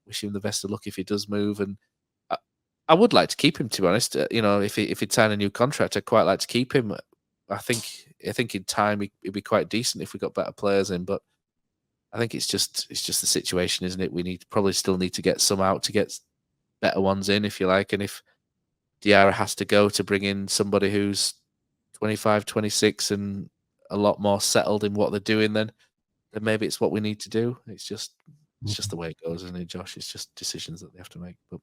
Wish him the best of luck if he does move. And I would like to keep him, to be honest. If he'd sign a new contract, I'd quite like to keep him. I think in time he'd be quite decent if we got better players in. But I think it's just the situation, isn't it? We probably still need to get some out to get better ones in, if you like. And if Diarra has to go to bring in somebody who's 25, 26 and a lot more settled in what they're doing, then maybe it's what we need to do. It's just It's just the way it goes, isn't it, Josh? It's just decisions that they have to make. But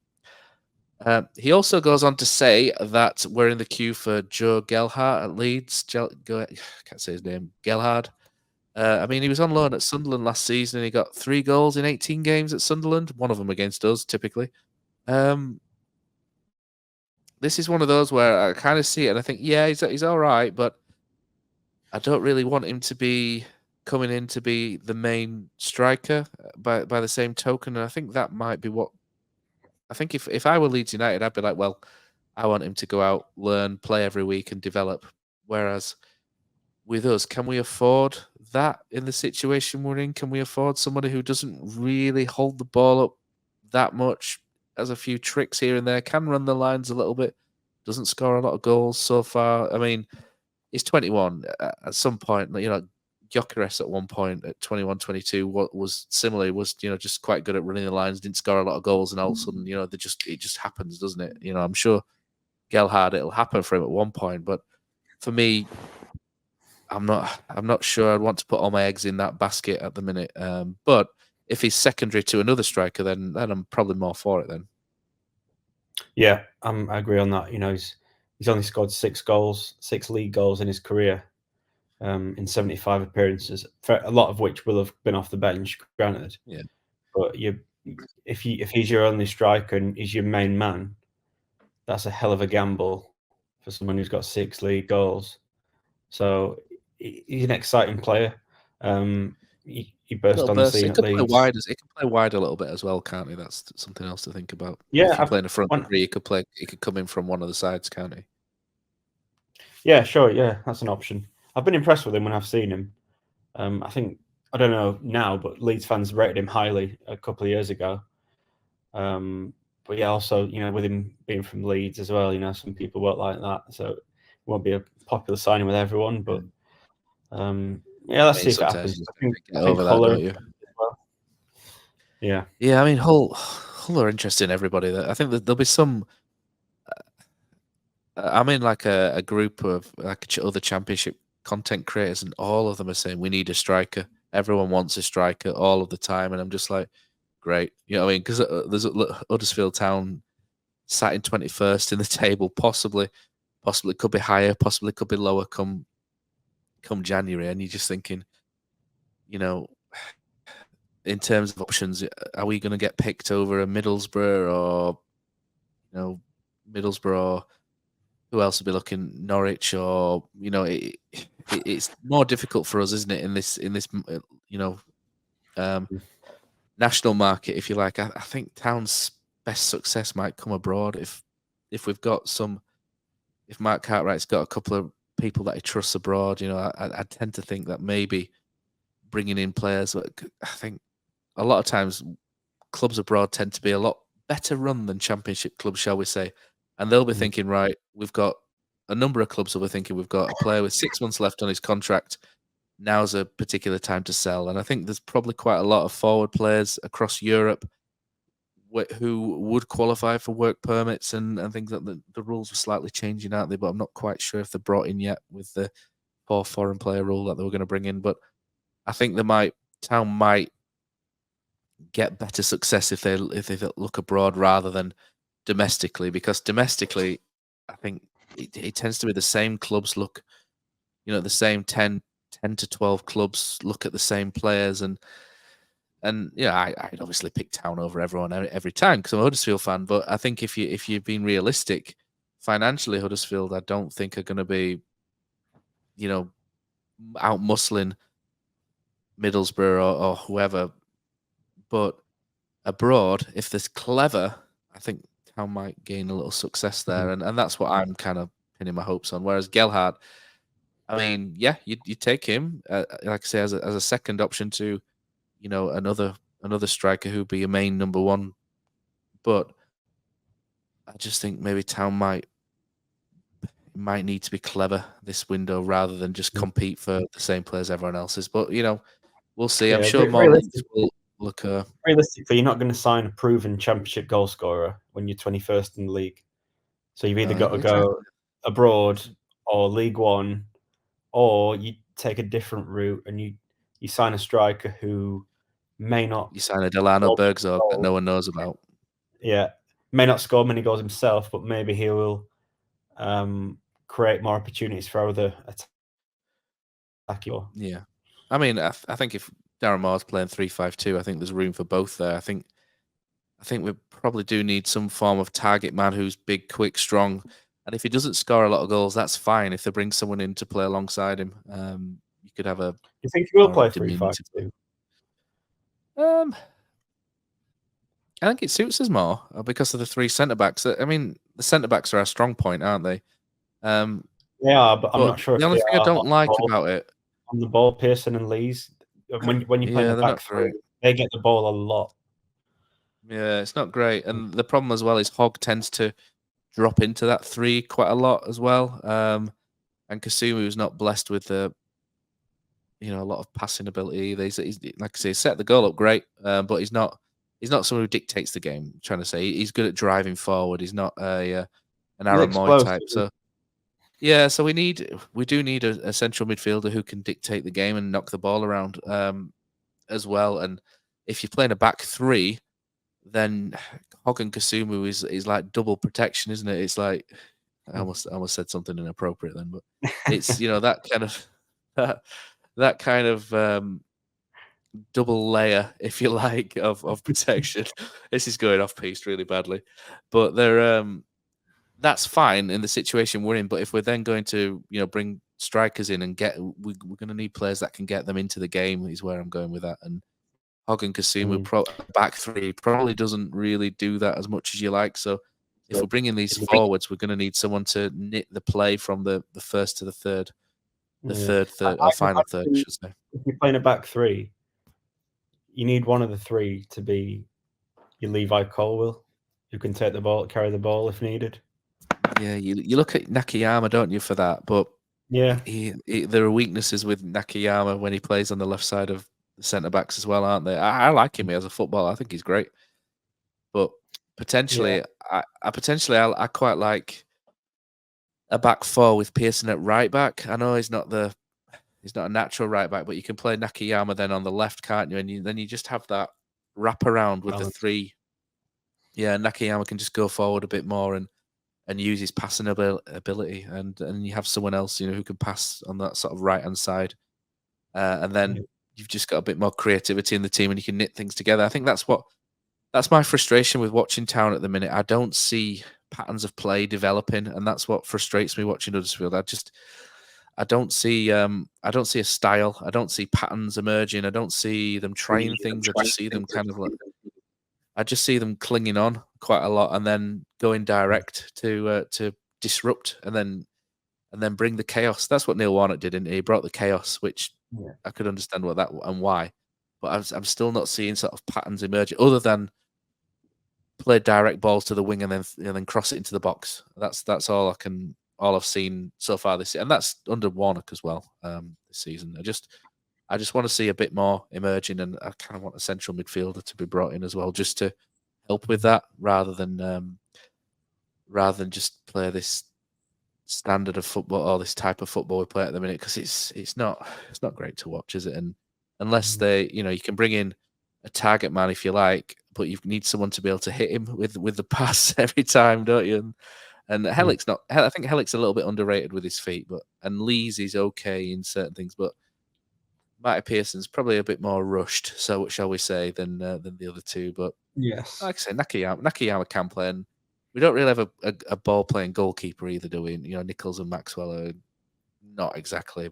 he also goes on to say that we're in the queue for Joe Gelhardt at Leeds. I can't say his name. Gelhardt. I mean, he was on loan at Sunderland last season, and he got 3 goals in 18 games at Sunderland. One of them against us, typically. This is one of those where I kind of see it, and I think, yeah, he's all right, but I don't really want him to be coming in to be the main striker by the same token. And I think that might be what I think if I were Leeds United, I'd be like, well, I want him to go out, learn, play every week and develop. Whereas with us, can we afford that in the situation we're in? Can we afford somebody who doesn't really hold the ball up that much, has a few tricks here and there, can run the lines a little bit, doesn't score a lot of goals so far? I mean, he's 21. At some point, Gyökeres at one point at 21, 22 was similarly just quite good at running the lines, didn't score a lot of goals, and all of a sudden, it just happens, doesn't it? I'm sure Gelhardt, it'll happen for him at one point, but for me, I'm not sure I'd want to put all my eggs in that basket at the minute. But if he's secondary to another striker, then I'm probably more for it then. Yeah, I agree on that. He's only scored 6 league goals in his career, in 75 appearances, for a lot of which will have been off the bench, granted. Yeah. But if he's your only striker and he's your main man, that's a hell of a gamble for someone who's got 6 league goals. So he's an exciting player. He burst on the scene at Leeds. He can play wide a little bit as well, can't he? That's something else to think about. Yeah, if you play in the front three, he could come in from one of the sides, can't he? Yeah, sure. Yeah, that's an option. I've been impressed with him when I've seen him. I think, I don't know now, but Leeds fans rated him highly a couple of years ago. But yeah, also, with him being from Leeds as well, some people won't like that. So it won't be a popular signing with everyone. But yeah, let's see if it happens. I think over that, don't you? Well. Yeah. Yeah, I mean, Hull are interested in everybody. I think that there'll be some. I'm in like a group of other championship content creators, and all of them are saying we need a striker. Everyone wants a striker all of the time, and I'm just like, great. You know what I mean? Because there's Huddersfield Town sat in 21st in the table, possibly could be higher, possibly could be lower come January, and you're just thinking, in terms of options, are we going to get picked over a Middlesbrough or Middlesbrough? Who else will be looking? Norwich, or it's more difficult for us, isn't it? In this national market, if you like. I think Town's best success might come abroad if we've got if Mark Cartwright's got a couple of people that he trusts abroad. I tend to think that maybe bringing in players. I think a lot of times clubs abroad tend to be a lot better run than championship clubs, shall we say. And they'll be thinking, right, we've got a number of clubs will be thinking we've got a player with 6 months left on his contract. Now's a particular time to sell. And I think there's probably quite a lot of forward players across Europe who would qualify for work permits and things like that. The rules are slightly changing, aren't they? But I'm not quite sure if they're brought in yet with the 4 foreign player rule that they were going to bring in. But I think Town might get better success if they look abroad rather than domestically, because domestically, I think it tends to be the same clubs look, the same 10 to 12 clubs look at the same players, and I'd obviously pick Town over everyone every time because I'm a Huddersfield fan. But I think if you've been realistic, financially, Huddersfield, I don't think are going to be, out muscling Middlesbrough or whoever. But abroad, if there's clever, I think Town might gain a little success there, and that's what I'm kind of pinning my hopes on. Whereas Gelhardt, I mean, yeah, you take him, like I say, as a second option to, another striker who'd be your main number one. But I just think maybe Town might need to be clever this window rather than just compete for the same players everyone else is. But we'll see. I'm sure more will occur. Realistically, you're not going to sign a proven championship goal scorer when you're 21st in the league. So you've either got to go abroad or League One, or you take a different route and you sign a striker who may not. You sign a Delano score many Bergzorg that goals. no one knows about. Yeah, may not score many goals himself, but maybe he will create more opportunities for other attacking. Yeah, I mean, I think if Darren Moore's playing 3-5-2, I think there's room for both there. I think we probably do need some form of target man who's big, quick, strong. And if he doesn't score a lot of goals, that's fine. If they bring someone in to play alongside him, you could have a. You think he will more play diminutive- 3-5-2? I think it suits us more because of the three centre backs. I mean, the centre backs are our strong point, aren't they? They are, but I'm not sure. The only thing I don't like about it on the ball, Pearson and Lees, when you play the back three, they get the ball a lot. Yeah, it's not great, and the problem as well is Hogg tends to drop into that three quite a lot as well. And Kasumu is not blessed with a lot of passing ability either. He's like I say, set the goal up great, but he's not someone who dictates the game. I'm trying to say he's good at driving forward. He's not an Aaron Moy type. So yeah, so we do need a central midfielder who can dictate the game and knock the ball around as well. And if you're playing a back three, then Hogg and Kasumu is like double protection, isn't it? It's like I almost said something inappropriate then, but it's that kind of double layer, if you like, of protection. This is going off piece really badly, but they're that's fine in the situation we're in. But if we're then going to bring strikers in and we're going to need players that can get them into the game, is where I'm going with that. And Hogg and Kasumu back three probably doesn't really do that as much as you like. So if we're bringing these forwards, we're going to need someone to knit the play from the first to the third, third, or final third, I should say. If you're playing a back three, you need one of the three to be your Levi Colwill, who can take the ball, carry the ball if needed. Yeah, you look at Nakayama, don't you, for that? But yeah, there are weaknesses with Nakayama when he plays on the left side of the centre backs as well, aren't there? I like him as a footballer. I think he's great, but potentially, I quite like a back four with Pearson at right back. I know he's not a natural right back, but you can play Nakayama then on the left, can't you? And then you just have that wrap around with the three. Yeah, Nakayama can just go forward a bit more and use his passing ability, and you have someone else who can pass on that sort of right hand side, and then you've just got a bit more creativity in the team, and you can knit things together. I think that's my frustration with watching Town at the minute. I don't see patterns of play developing, and that's what frustrates me watching Huddersfield. I don't see a style. I don't see patterns emerging. I don't see them trying things. I just see them I just see them clinging on quite a lot and then going direct to disrupt and then bring the chaos. That's what Neil Warnock did, didn't he? He brought the chaos, which I could understand what that and why, but I'm still not seeing sort of patterns emerging other than play direct balls to the wing and then cross it into the box. That's all I've seen so far this year, and that's under Warnock as well this season. I just want to see a bit more emerging, and I kind of want a central midfielder to be brought in as well, just to help with that, rather than just play this standard of football or this type of football we play at the minute, because it's not great to watch, is it? And unless you can bring in a target man if you like, but you need someone to be able to hit him with the pass every time, don't you? And Hellick's not. I think Hellick's a little bit underrated with his feet, and Lees is okay in certain things, but Matty Pearson's probably a bit more rushed, so shall we say, than the other two. But yes, like I say, Nakayama can play, and we don't really have a ball playing goalkeeper either, do we? Nichols and Maxwell are not exactly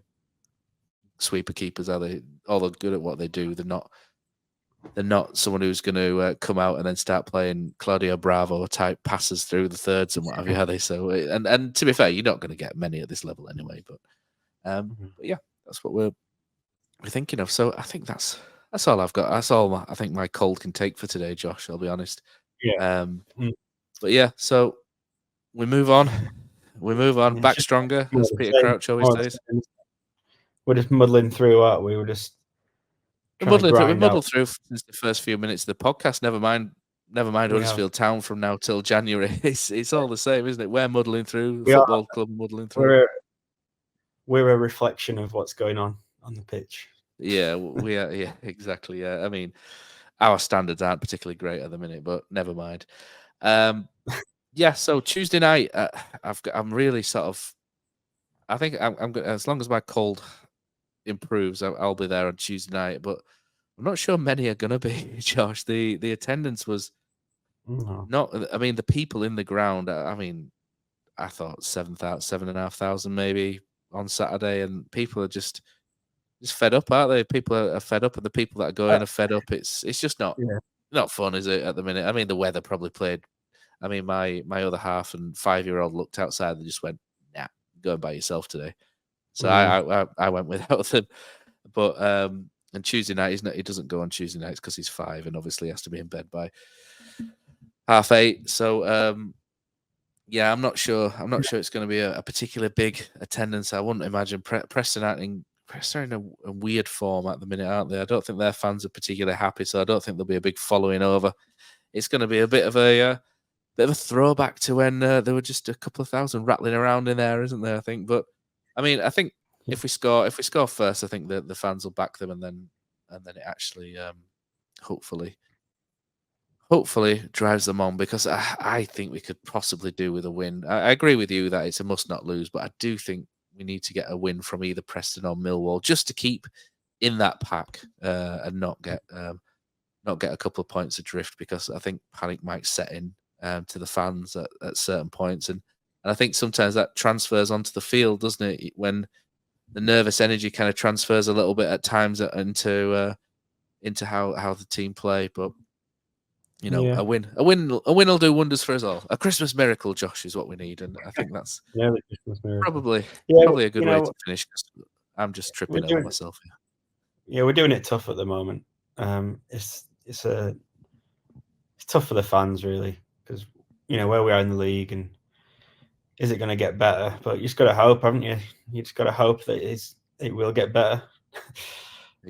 sweeper keepers, are they? Although good at what they do, they're not someone who's going to come out and then start playing Claudio Bravo type passes through the thirds and what have you, are they? So and to be fair, you're not going to get many at this level anyway. But yeah, that's what we're thinking of. So I think that's all I've got. That's all I think my cold can take for today, Josh. I'll be honest. Yeah. But yeah, so we move on. Back stronger, as Peter Crouch always says. We're just muddling through, aren't we? We're just muddled through since the first few minutes of the podcast. Never mind Huddersfield Town from now till January. It's all the same, isn't it? We're muddling through. Football club muddling through. We're a reflection of what's going on the pitch. Yeah, we are. Yeah, exactly. Yeah, I mean, our standards aren't particularly great at the minute, but never mind. Yeah. So Tuesday night, I'm really sort of. I think I'm gonna, as long as my cold improves, I'll be there on Tuesday night. But I'm not sure many are gonna be. Josh, the attendance was No. not. I mean, the people in the ground. I mean, I thought 7,500 maybe on Saturday, and people are just fed up, aren't they? People are fed up, and the people that are going are fed up. It's just not Yeah. not fun, is it? At the minute, I mean, the weather probably played. I mean, my other half and 5-year-old looked outside and just went, "Nah, go by yourself today." So I went without them. But and Tuesday night, he doesn't go on Tuesday nights because he's 5, and obviously has to be in bed by 8:30. So yeah, I'm not sure. I'm not sure it's going to be a particularly big attendance. I wouldn't imagine Preston are in a weird form at the minute, aren't they? I don't think their fans are particularly happy, so I don't think there'll be a big following over. It's going to be a bit of a throwback to when there were just a couple of thousand rattling around in there, isn't there? I think, but I mean, I think if we score first, I think that the fans will back them, and then it actually hopefully drives them on, because I think we could possibly do with a win. I agree with you that it's a must not lose, but I do think we need to get a win from either Preston or Millwall just to keep in that pack and not get a couple of points adrift, because I think panic might set in to the fans at certain points, and I think sometimes that transfers onto the field, doesn't it? When the nervous energy kind of transfers a little bit at times into how the team play, but. You know, Yeah. a win will do wonders for us all. A Christmas miracle, Josh, is what we need, and I think that's Yeah, the Christmas miracle. probably a good way know, to finish. 'Cause I'm just tripping we're over doing myself here. Yeah, we're doing it tough at the moment. It's tough for the fans, really, because where we are in the league, and is it going to get better? But you just got to hope, haven't you? You just got to hope that it will get better.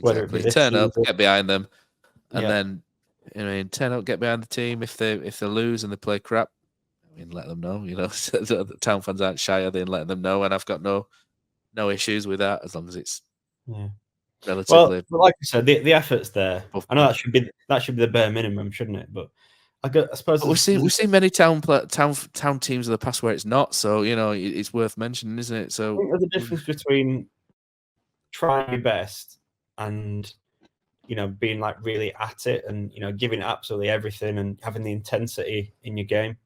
Whether it be Exactly. this Turn up, season. get behind them, and Yeah. then turn up, get behind the team. If they lose and they play crap, I mean, let them know. The town fans aren't shy of it, letting them know, and I've got no issues with that as long as it's relatively. Well, like I said, the effort's there. Above I know that should be the bare minimum, shouldn't it? But I suppose But we've seen many town teams in the past where it's not. So it's worth mentioning, isn't it? I So think there's a difference between trying your best and being like really at it, and giving absolutely everything and having the intensity in your game.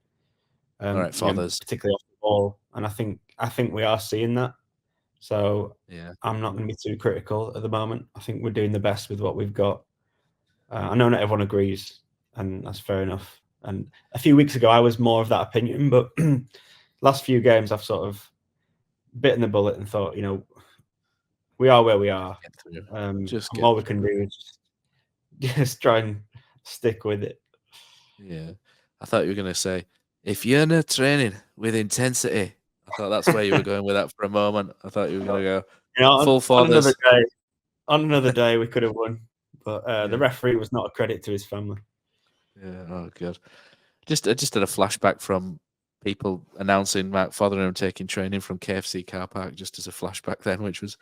All right, fathers, particularly off the ball, and I think we are seeing that. So yeah, I'm not going to be too critical at the moment. I think we're doing the best with what we've got. I know not everyone agrees, and that's fair enough. And a few weeks ago, I was more of that opinion, but last few games, I've sort of bitten the bullet and thought, we are where we are. All we can do is just try and stick with it. Yeah, I thought you were going to say, if you're not training with intensity. I thought that's where you were going with that for a moment. I thought you were going to go full fathers. On another day, we could have won, but the referee was not a credit to his family. Yeah, oh god. Just had a flashback from people announcing Mark Fotheringham taking training from KFC car park, just as a flashback then, which was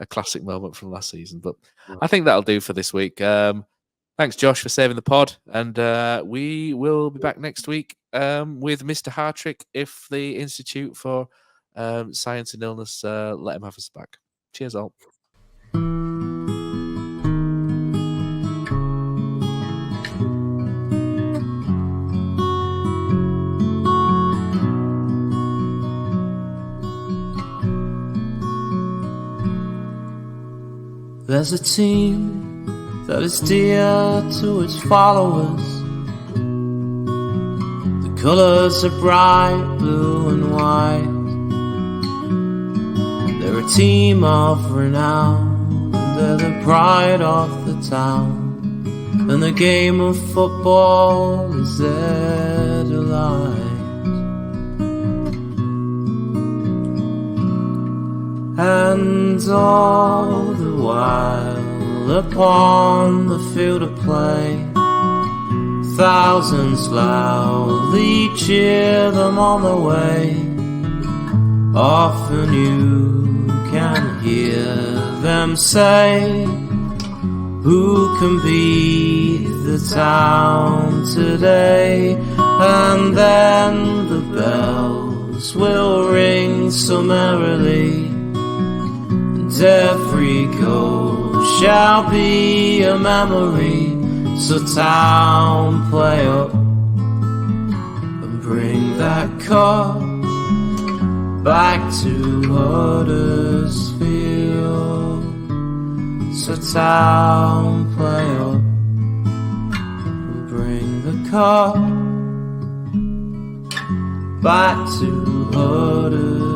a classic moment from last season. But I think that'll do for this week. Thanks, Josh, for saving the pod, and we will be back next week with Mr. Hartrick if the Institute for Science and Illness let him have us back. Cheers, all. There's a team that is dear to its followers. The colours are bright blue and white. They're a team of renown, and they're the pride of the town. And the game of football is their delight. And all the while upon the field of play, thousands loudly cheer them on the way. Often you can hear them say, Who can beat the town today? And then the bells will ring so merrily, and every goal shall be a memory. So town, play up and bring that cup back to Huddersfield. So town, play up and bring the cup back to Huddersfield.